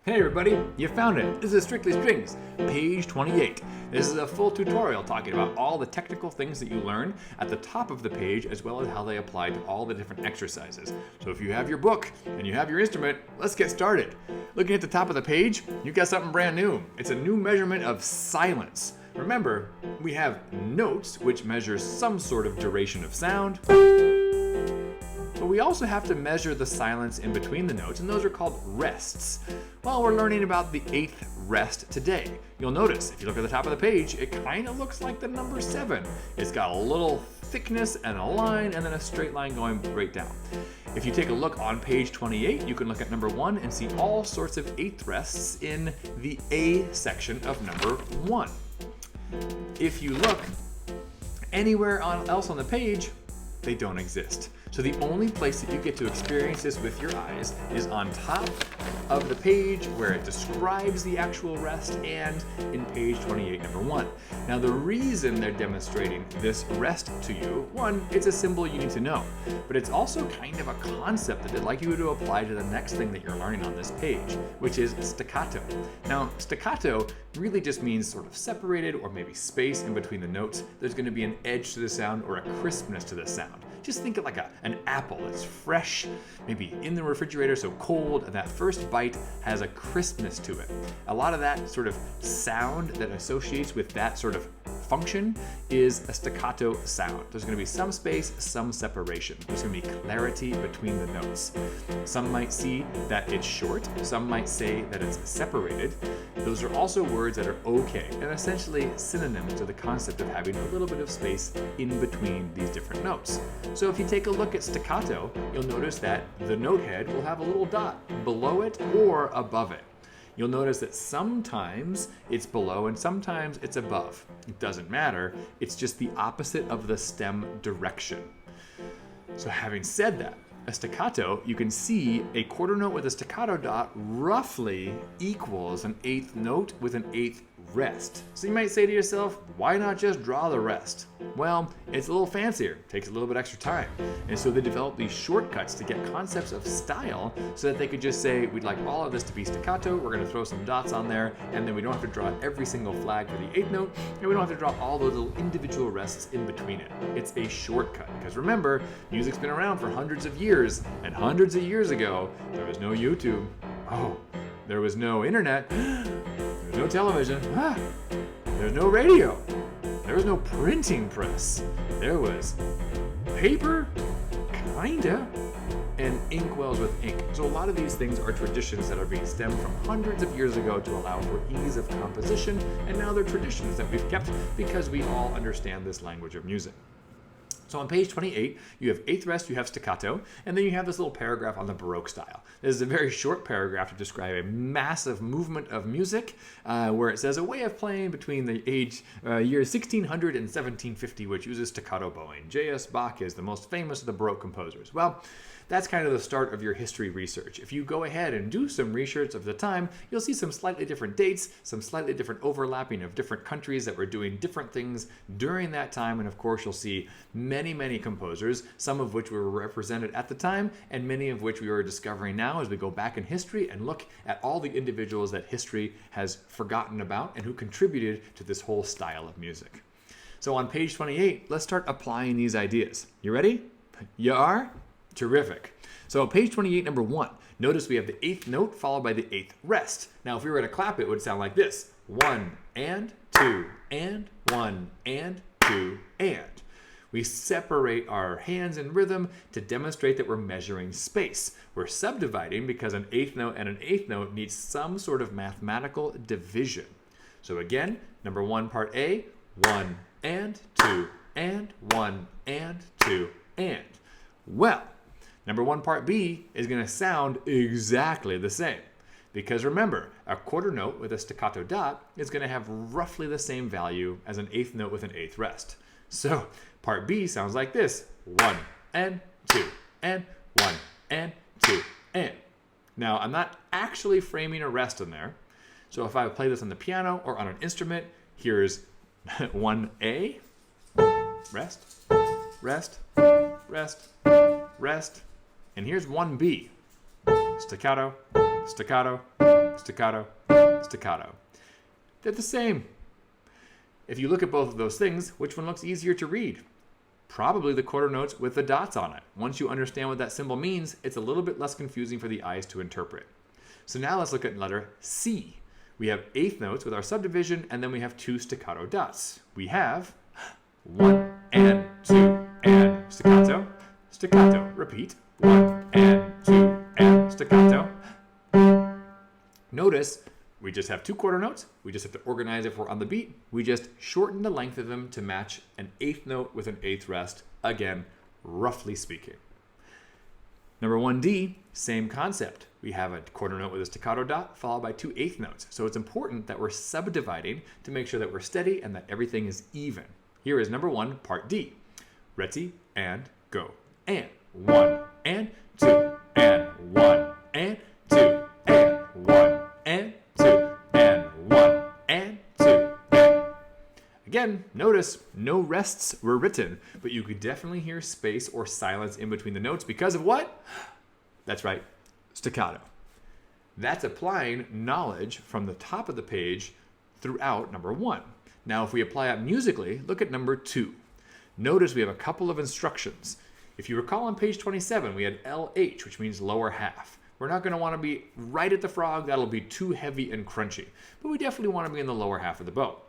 Hey everybody, you found it. This is Strictly Strings, page 28. This is a full tutorial talking about all the technical things that you learn at the top of the page as well as how they apply to all the different exercises. So if you have your book and you have your instrument, let's get started. Looking at the top of the page, you got something brand new. It's a new measurement of silence. Remember, we have notes which measure some sort of duration of sound. But we also have to measure the silence in between the notes, and those are called rests. Well, we're learning about the 8th rest today. You'll notice, if you look at the top of the page, it kind of looks like the number 7. It's got a little thickness and a line, and then a straight line going right down. If you take a look on page 28, you can look at number 1 and see all sorts of 8th rests in the A section of number 1. If you look anywhere else on the page, they don't exist. So the only place that you get to experience this with your eyes is on top of the page where it describes the actual rest and in page 28, number 1. Now the reason they're demonstrating this rest to you, one, it's a symbol you need to know, but it's also kind of a concept that they'd like you to apply to the next thing that you're learning on this page, which is staccato. Now staccato really just means sort of separated or maybe space in between the notes. There's going to be an edge to the sound or a crispness to the sound. Just think of like an apple that's fresh, maybe in the refrigerator, so cold, and that first bite has a crispness to it. A lot of that sort of sound that associates with that sort of function is a staccato sound. There's going to be some space, some separation. There's going to be clarity between the notes. Some might see that it's short. Some might say that it's separated. Those are also words that are okay and essentially synonyms to the concept of having a little bit of space in between these different notes. So if you take a look at staccato, you'll notice that the note head will have a little dot below it or above it. You'll notice that sometimes it's below and sometimes it's above. It doesn't matter, it's just the opposite of the stem direction. So having said that, a staccato, you can see a quarter note with a staccato dot roughly equals an 8th note with an 8th rest. So you might say to yourself, why not just draw the rest? Well, it's a little fancier, takes a little bit extra time. And so they developed these shortcuts to get concepts of style so that they could just say, we'd like all of this to be staccato, we're gonna throw some dots on there, and then we don't have to draw every single flag for the 8th note, and we don't have to draw all those little individual rests in between it. It's a shortcut, because remember, music's been around for hundreds of years, and hundreds of years ago, there was no YouTube. Oh, there was no internet. There's no television. There's no radio. There was no printing press. There was paper, kinda, and inkwells with ink. So a lot of these things are traditions that are being stemmed from hundreds of years ago to allow for ease of composition, and now they're traditions that we've kept because we all understand this language of music. So on page 28, you have 8th rest, you have staccato, and then you have this little paragraph on the Baroque style. This is a very short paragraph to describe a massive movement of music where it says a way of playing between the years 1600 and 1750, which uses staccato bowing. J.S. Bach is the most famous of the Baroque composers. Well, that's kind of the start of your history research. If you go ahead and do some research of the time, you'll see some slightly different dates, some slightly different overlapping of different countries that were doing different things during that time, and of course you'll see many composers, some of which were represented at the time, and many of which we are discovering now as we go back in history and look at all the individuals that history has forgotten about and who contributed to this whole style of music. So on page 28, let's start applying these ideas. You ready? You are? Terrific. So page 28, number 1. Notice we have the 8th note followed by the 8th rest. Now if we were to clap it would sound like this. 1 and 2 and 1 and 2 and. We separate our hands in rhythm to demonstrate that we're measuring space. We're subdividing because an 8th note and an 8th note need some sort of mathematical division. So again, number 1, part A, 1 and 2 and 1 and 2 and. Well, number 1, part B is going to sound exactly the same. Because remember, a quarter note with a staccato dot is going to have roughly the same value as an 8th note with an 8th rest. So part B sounds like this. 1 and 2 and 1 and 2 and. Now, I'm not actually framing a rest in there. So if I play this on the piano or on an instrument, here's 1A, rest, rest, rest, rest, and here's 1B, staccato, staccato, staccato, staccato. They're the same. If you look at both of those things, which one looks easier to read? Probably the quarter notes with the dots on it. Once you understand what that symbol means, it's a little bit less confusing for the eyes to interpret. So now let's look at letter C. We have eighth notes with our subdivision, and then we have two staccato dots. We have 1 and 2 and staccato, staccato. Repeat. 1 and 2 and staccato. Notice we just have two quarter notes. We just have to organize if we're on the beat. We just shorten the length of them to match an eighth note with an eighth rest. Again, roughly speaking. Number 1D, same concept. We have a quarter note with a staccato dot followed by two eighth notes. So it's important that we're subdividing to make sure that we're steady and that everything is even. Here is number 1, part D. Ready and go. And 1 and 2 and 1 and 2 and 1 and 2 and 1 and 2 and. Again, notice no rests were written, but you could definitely hear space or silence in between the notes because of what? That's right, staccato. That's applying knowledge from the top of the page throughout number 1. Now, if we apply it musically, look at number 2. Notice we have a couple of instructions. If you recall on page 27, we had LH, which means lower half. We're not going to want to be right at the frog. That'll be too heavy and crunchy. But we definitely want to be in the lower half of the bow.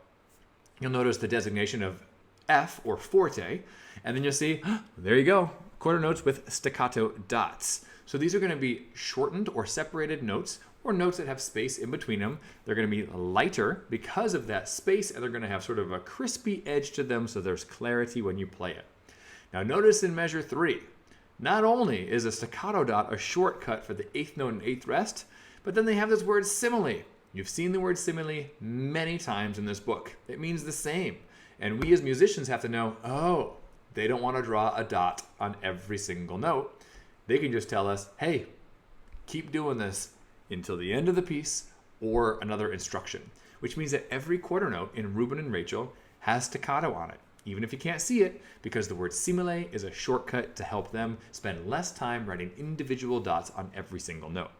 You'll notice the designation of F or forte, and then you'll see, there you go, quarter notes with staccato dots. So these are going to be shortened or separated notes, or notes that have space in between them. They're going to be lighter because of that space, and they're going to have sort of a crispy edge to them so there's clarity when you play it. Now notice in measure 3, not only is a staccato dot a shortcut for the eighth note and eighth rest, but then they have this word simile. You've seen the word simile many times in this book. It means the same. And we as musicians have to know, oh, they don't want to draw a dot on every single note. They can just tell us, hey, keep doing this until the end of the piece or another instruction, which means that every quarter note in Reuben and Rachel has staccato on it, even if you can't see it, because the word simile is a shortcut to help them spend less time writing individual dots on every single note.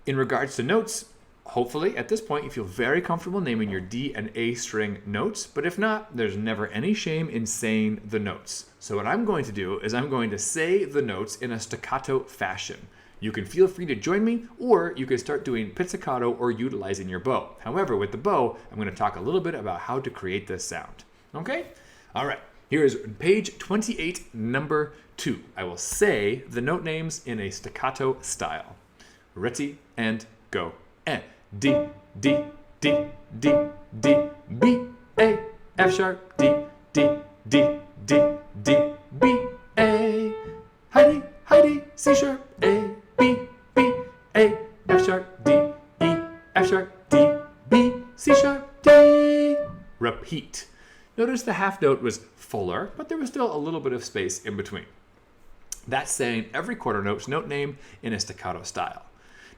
In regards to notes, hopefully at this point you feel very comfortable naming your D and A string notes, but if not, there's never any shame in saying the notes. So what I'm going to do is I'm going to say the notes in a staccato fashion. You can feel free to join me, or you can start doing pizzicato or utilizing your bow. However, with the bow, I'm going to talk a little bit about how to create this sound. Okay? All right. Here is page 28, number 2. I will say the note names in a staccato style. Ready and go. And D, D, D, D, D, B, A, F sharp, D, D, D, D, D, B, A. Heidi, Heidi, C sharp, A, B, B, A, F sharp, D, E, F sharp, D, B, C sharp, D. Repeat. Notice the half note was fuller, but there was still a little bit of space in between. That's saying every quarter note's note name in a staccato style.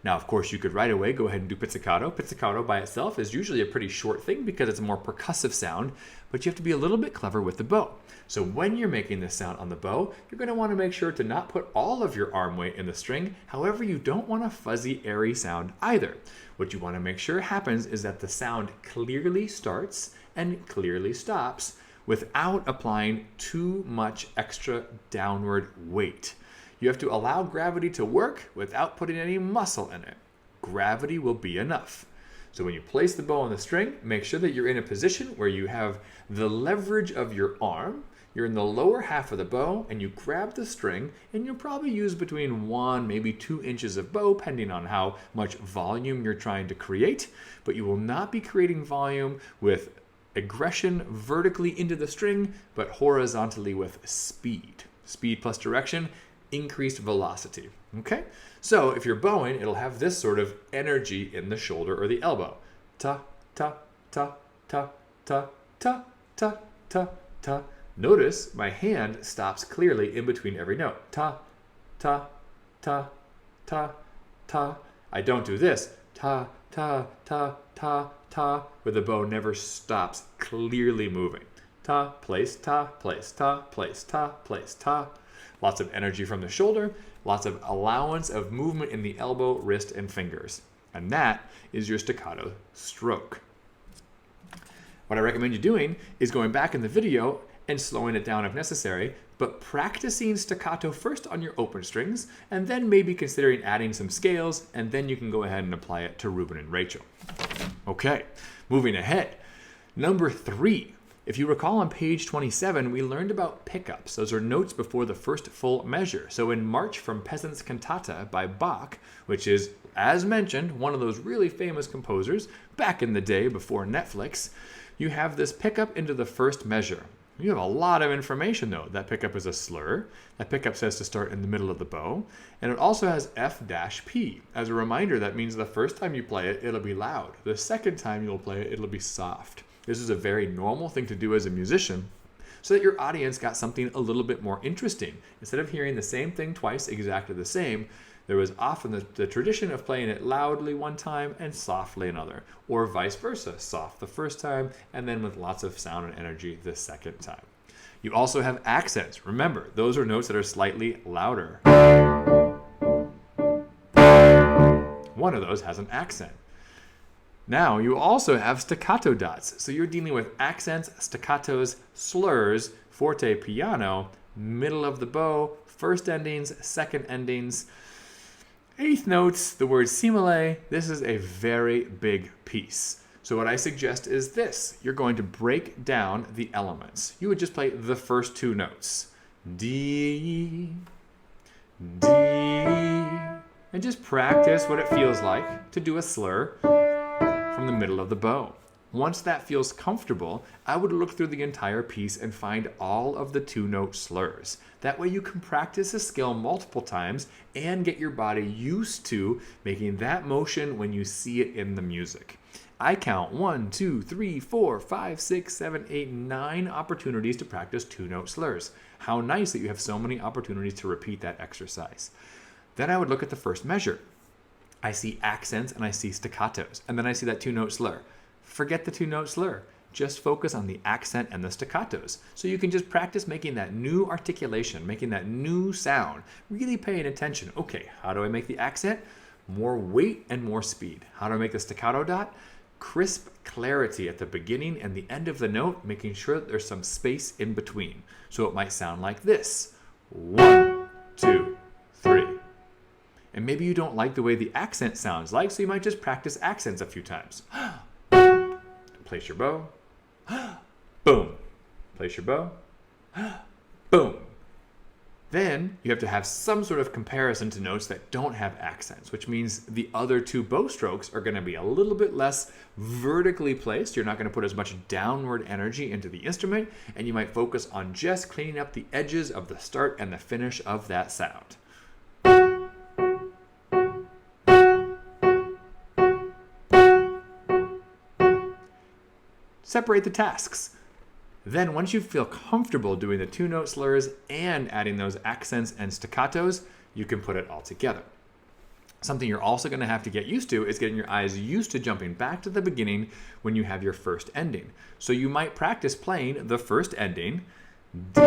Now, of course, you could right away go ahead and do pizzicato. Pizzicato by itself is usually a pretty short thing because it's a more percussive sound, but you have to be a little bit clever with the bow. So when you're making this sound on the bow, you're going to want to make sure to not put all of your arm weight in the string. However, you don't want a fuzzy, airy sound either. What you want to make sure happens is that the sound clearly starts and clearly stops without applying too much extra downward weight. You have to allow gravity to work without putting any muscle in it. Gravity will be enough. So when you place the bow on the string, make sure that you're in a position where you have the leverage of your arm. You're in the lower half of the bow and you grab the string, and you'll probably use between 1, maybe 2 inches of bow, depending on how much volume you're trying to create. But you will not be creating volume with aggression vertically into the string, but horizontally with speed. Speed plus direction, increased velocity. Okay? So if you're bowing, it'll have this sort of energy in the shoulder or the elbow. Ta, ta, ta, ta, ta, ta, ta, ta, ta. Notice my hand stops clearly in between every note. Ta, ta, ta, ta, ta. I don't do this. Ta, ta, ta, ta, ta, where the bow never stops clearly moving. Ta, place, ta, place, ta, place, ta, place, ta. Lots of energy from the shoulder, lots of allowance of movement in the elbow, wrist, and fingers. And that is your staccato stroke. What I recommend you doing is going back in the video and slowing it down if necessary, but practicing staccato first on your open strings, and then maybe considering adding some scales, and then you can go ahead and apply it to Ruben and Rachel. Okay, moving ahead. Number 3. If you recall on page 27, we learned about pickups. Those are notes before the first full measure. So in March from Peasant's Cantata by Bach, which is, as mentioned, one of those really famous composers back in the day before Netflix, you have this pickup into the first measure. You have a lot of information though. That pickup is a slur. That pickup says to start in the middle of the bow. And it also has F-P. As a reminder, that means the first time you play it, it'll be loud. The second time you'll play it, it'll be soft. This is a very normal thing to do as a musician so that your audience got something a little bit more interesting. Instead of hearing the same thing twice exactly the same, there was often the tradition of playing it loudly one time and softly another, or vice versa, soft the first time and then with lots of sound and energy the second time. You also have accents. Remember, those are notes that are slightly louder. One of those has an accent. Now you also have staccato dots. So you're dealing with accents, staccatos, slurs, forte, piano, middle of the bow, first endings, second endings, eighth notes, the word simile. This is a very big piece. So what I suggest is this. You're going to break down the elements. You would just play the first 2 notes. D, D, and just practice what it feels like to do a slur from the middle of the bow. Once that feels comfortable, I would look through the entire piece and find all of the 2-note slurs. That way you can practice a skill multiple times and get your body used to making that motion when you see it in the music. I count 1, 2, 3, 4, 5, 6, 7, 8, 9 opportunities to practice 2-note slurs. How nice that you have so many opportunities to repeat that exercise. Then I would look at the first measure. I see accents and I see staccatos, and then I see that 2-note slur. Forget the 2-note slur. Just focus on the accent and the staccatos. So you can just practice making that new articulation, making that new sound, really paying attention. Okay, how do I make the accent? More weight and more speed. How do I make the staccato dot? Crisp clarity at the beginning and the end of the note, making sure that there's some space in between. So it might sound like this. 1, 2, 3. And maybe you don't like the way the accent sounds like, so you might just practice accents a few times. Place your bow. Boom. Place your bow. Boom. Then you have to have some sort of comparison to notes that don't have accents, which means the other 2 bow strokes are going to be a little bit less vertically placed. You're not going to put as much downward energy into the instrument, and you might focus on just cleaning up the edges of the start and the finish of that sound. Separate the tasks. Then once you feel comfortable doing the 2-note slurs and adding those accents and staccatos, you can put it all together. Something you're also going to have to get used to is getting your eyes used to jumping back to the beginning when you have your first ending. So you might practice playing the first ending, D,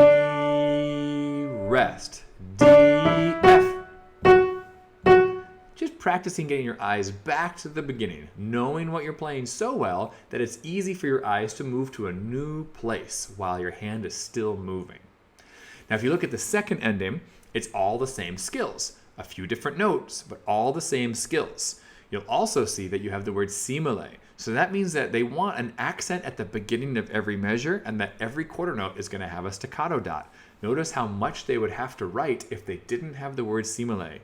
rest, D, F. Just practicing getting your eyes back to the beginning, knowing what you're playing so well that it's easy for your eyes to move to a new place while your hand is still moving. Now, if you look at the second ending, it's all the same skills. A few different notes, but all the same skills. You'll also see that you have the word simile. So that means that they want an accent at the beginning of every measure and that every quarter note is going to have a staccato dot. Notice how much they would have to write if they didn't have the word simile.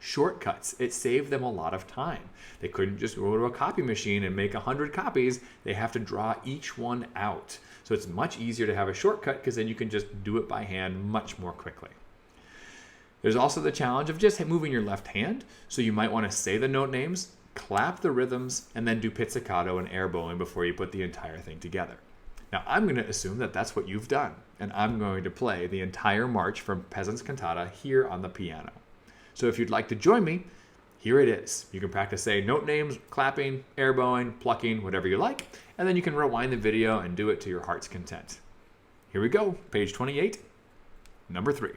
Shortcuts. It saved them a lot of time. They couldn't just go to a copy machine and make 100 copies. They have to draw each one out. So it's much easier to have a shortcut because then you can just do it by hand much more quickly. There's also the challenge of just moving your left hand. So you might want to say the note names, clap the rhythms, and then do pizzicato and air bowing before you put the entire thing together. Now I'm going to assume that that's what you've done, and I'm going to play the entire march from Peasant's Cantata here on the piano. So if you'd like to join me, here it is. You can practice saying note names, clapping, air bowing, plucking, whatever you like, and then you can rewind the video and do it to your heart's content. Here we go, page 28, number 3.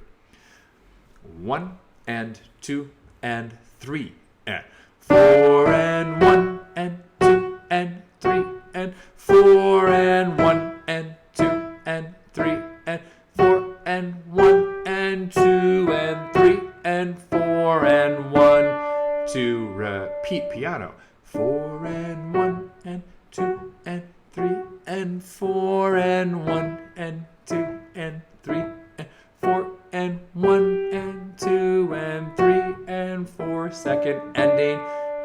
1 and 2 and 3 and 4 and 1 and 2 and 3 and 4 and 1 and 2 and 3 and 4 and 1 and 2 and 3 and 4 and 1, 2. Repeat piano. 4 and 1 and 2 and 3 and 4 and 1 and 2 and 3 and 4 and 1 and 2 and 3 and 4. Second ending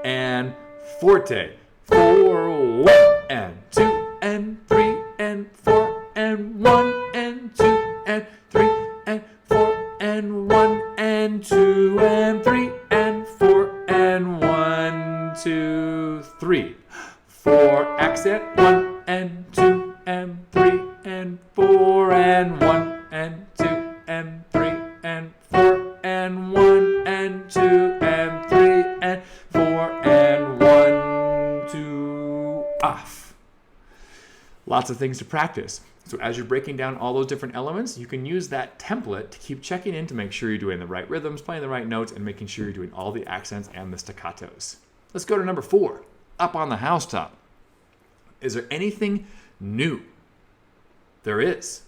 and forte. 4, 1 and 2 and 3 and 4 and 1 and 2 and 3 and 4 and 1 and 2 and 3 and 4 and 1, 2, 3. 4 accent. 1 and 2 and 3 and 4 and 1 and 2 and 3 and 4 and 1 and 2 and 3 and 4 and 1, 2, off. Lots of things to practice. So as you're breaking down all those different elements, you can use that template to keep checking in to make sure you're doing the right rhythms, playing the right notes, and making sure you're doing all the accents and the staccatos. Let's go to number 4, up on the housetop. Is there anything new? There is.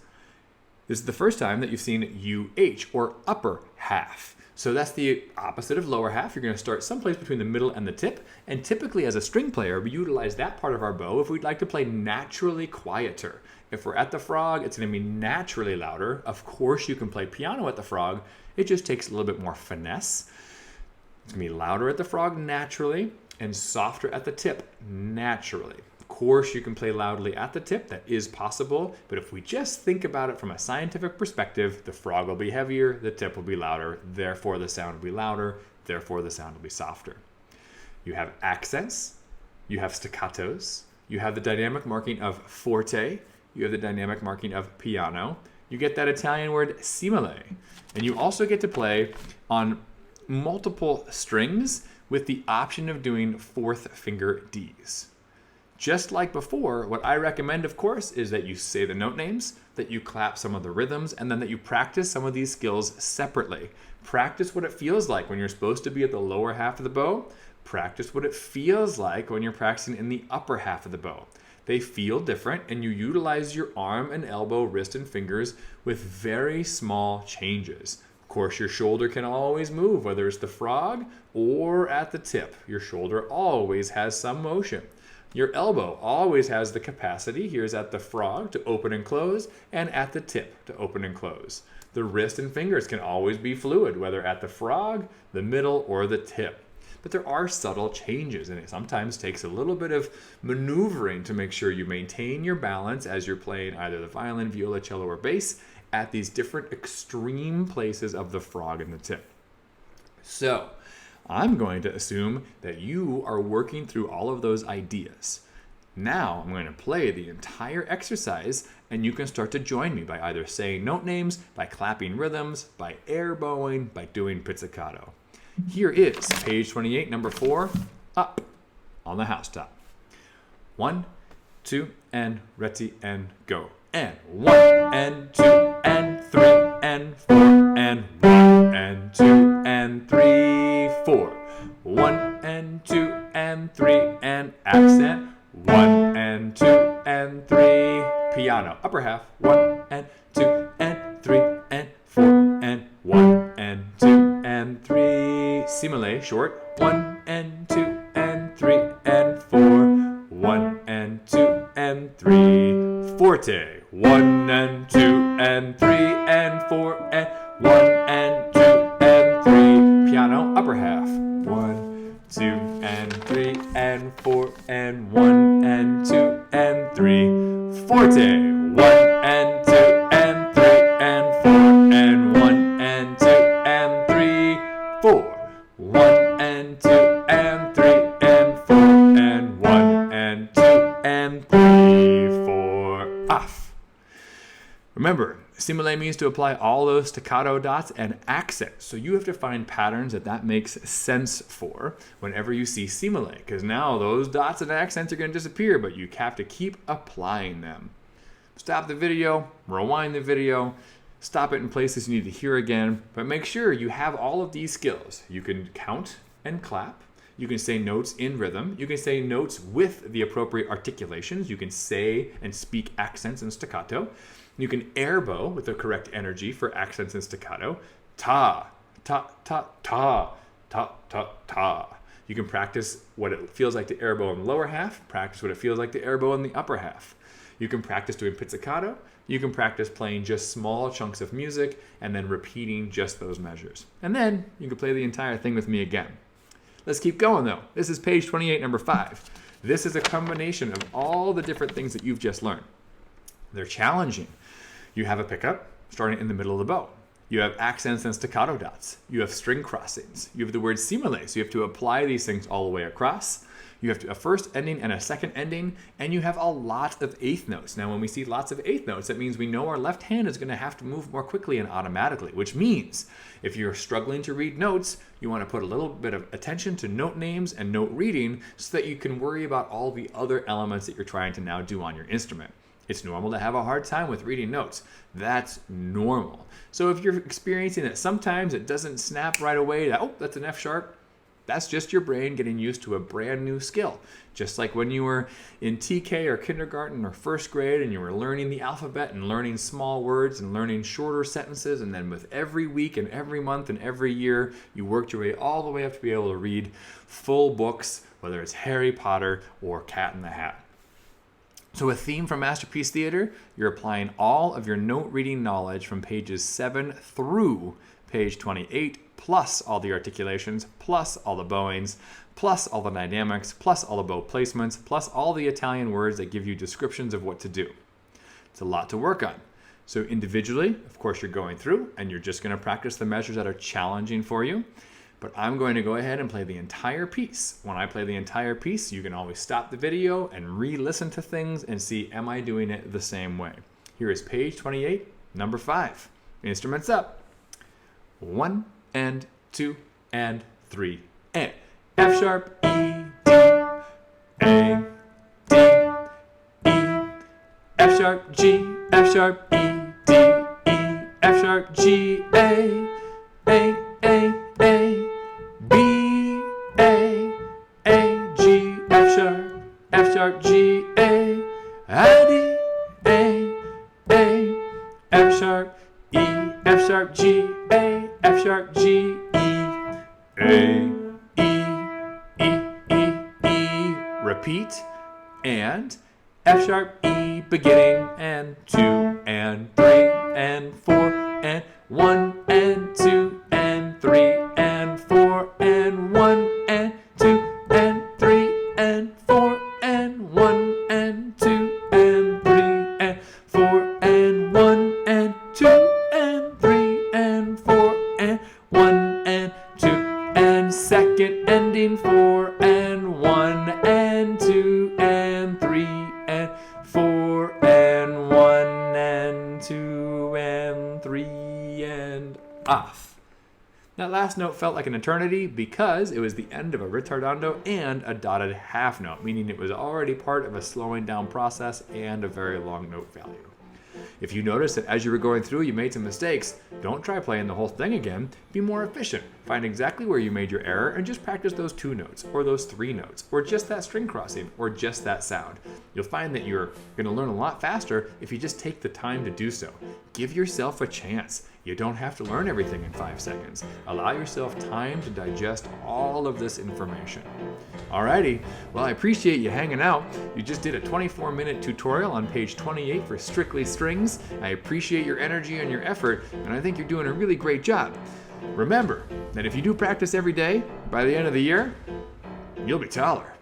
This is the first time that you've seen UH, or upper half. So that's the opposite of lower half. You're going to start someplace between the middle and the tip. And typically as a string player, we utilize that part of our bow if we'd like to play naturally quieter. If we're at the frog, it's going to be naturally louder. Of course, you can play piano at the frog. It just takes a little bit more finesse. It's going to be louder at the frog naturally and softer at the tip naturally. Of course, you can play loudly at the tip. That is possible. But if we just think about it from a scientific perspective, the frog will be heavier, the tip will be louder, therefore the sound will be louder, therefore the sound will be softer. You have accents, you have staccatos, you have the dynamic marking of forte, you have the dynamic marking of piano, you get that Italian word simile, and you also get to play on multiple strings with the option of doing fourth finger Ds. Just like before, what I recommend, of course, is that you say the note names, that you clap some of the rhythms, and then that you practice some of these skills separately. Practice what it feels like when you're supposed to be at the lower half of the bow. Practice what it feels like when you're practicing in the upper half of the bow. They feel different, and you utilize your arm and elbow, wrist, and fingers with very small changes. Of course, your shoulder can always move, whether it's the frog or at the tip. Your shoulder always has some motion. Your elbow always has the capacity, here's at the frog, to open and close, and at the tip to open and close. The wrist and fingers can always be fluid, whether at the frog, the middle, or the tip. But there are subtle changes, and it sometimes takes a little bit of maneuvering to make sure you maintain your balance as you're playing either the violin, viola, cello, or bass at these different extreme places of the frog and the tip. So, I'm going to assume that you are working through all of those ideas. Now I'm going to play the entire exercise, and you can start to join me by either saying note names, by clapping rhythms, by air bowing, by doing pizzicato. Here is page 28, number 4, up on the housetop. 1, 2, and ready, and go. And 1, and 2, and 3, and 4, and 1, and 2, and 3, 4. 1, and 2, and 3, and accent. 1, and 2, and 3, piano. Upper half. 1, and 2, and 3, and 4, and 1, and 2, and 3. Simile, short. 1, and 2, and 3, and 4. 1, and 2, and 3. Forte. 1, and 2, and 3, and 4, and 1, and 2, and 3. Piano, upper half. 1, 2, and 3, and 4, and 1, and 2, and 3. Forte. 1, and 2, and 3, and 4, and 1, and 2, and 3. 4. 1, and 2, and 3, and 4, and 1, and 2, and 3. 4. Off. Remember, simile means to apply all those staccato dots and accents. So you have to find patterns that makes sense for whenever you see simile, because now those dots and accents are going to disappear, but you have to keep applying them. Stop the video, rewind the video, stop it in places you need to hear again, but make sure you have all of these skills. You can count and clap. You can say notes in rhythm. You can say notes with the appropriate articulations. You can say and speak accents and staccato. You can air bow with the correct energy for accents and staccato. Ta, ta, ta, ta, ta, ta, ta. You can practice what it feels like to air bow in the lower half, practice what it feels like to air bow in the upper half. You can practice doing pizzicato. You can practice playing just small chunks of music and then repeating just those measures. And then you can play the entire thing with me again. Let's keep going though. This is page 28, number 5. This is a combination of all the different things that you've just learned. They're challenging. You have a pickup starting in the middle of the bow. You have accents and staccato dots. You have string crossings. You have the word simile, so you have to apply these things all the way across. You have a first ending and a second ending, and you have a lot of eighth notes. Now, when we see lots of eighth notes, that means we know our left hand is going to have to move more quickly and automatically, which means if you're struggling to read notes, you want to put a little bit of attention to note names and note reading so that you can worry about all the other elements that you're trying to now do on your instrument. It's normal to have a hard time with reading notes. That's normal. So if you're experiencing that sometimes it doesn't snap right away, that, oh, that's an F sharp, that's just your brain getting used to a brand new skill. Just like when you were in TK or kindergarten or first grade and you were learning the alphabet and learning small words and learning shorter sentences, and then with every week and every month and every year, you worked your way all the way up to be able to read full books, whether it's Harry Potter or Cat in the Hat. So a theme from Masterpiece Theater, you're applying all of your note reading knowledge from pages 7 through page 28, plus all the articulations, plus all the bowings, plus all the dynamics, plus all the bow placements, plus all the Italian words that give you descriptions of what to do. It's a lot to work on. So individually, of course, you're going through and you're just going to practice the measures that are challenging for you. But I'm going to go ahead and play the entire piece. When I play the entire piece, you can always stop the video and re-listen to things and see, am I doing it the same way? Here is page 28, number 5. Instruments up. 1 and 2 and 3 and F sharp, E, D, A, D, E, F sharp, G, F sharp, E, D, E, F sharp, G, A, B, A, G, F sharp, G, A, D, A, F sharp, E, F sharp, G, A, F sharp, G, E, E. Repeat, and F sharp, E, beginning, and 2, and 3, and 4, and 1, and 2, and 3, and 4, and 1, and 2, and 3, and 4, and 1, and 2, and 3, and 4, and 1, and 2, and 3, and 4, and 1, and 2, and second ending 4, and 1, and 2, and 3, and 4, and 1, and 2, and 3, and off. That last note felt like an eternity because it was the end of a ritardando and a dotted half note, meaning it was already part of a slowing down process and a very long note value. If you notice that as you were going through you made some mistakes, don't try playing the whole thing again. Be more efficient. Find exactly where you made your error and just practice those 2 notes, or those 3 notes, or just that string crossing, or just that sound. You'll find that you're going to learn a lot faster if you just take the time to do so. Give yourself a chance. You don't have to learn everything in 5 seconds. Allow yourself time to digest all of this information. Alrighty, well, I appreciate you hanging out. You just did a 24-minute tutorial on page 28 for Strictly Strings. I appreciate your energy and your effort, and I think you're doing a really great job. Remember that if you do practice every day, by the end of the year, you'll be taller.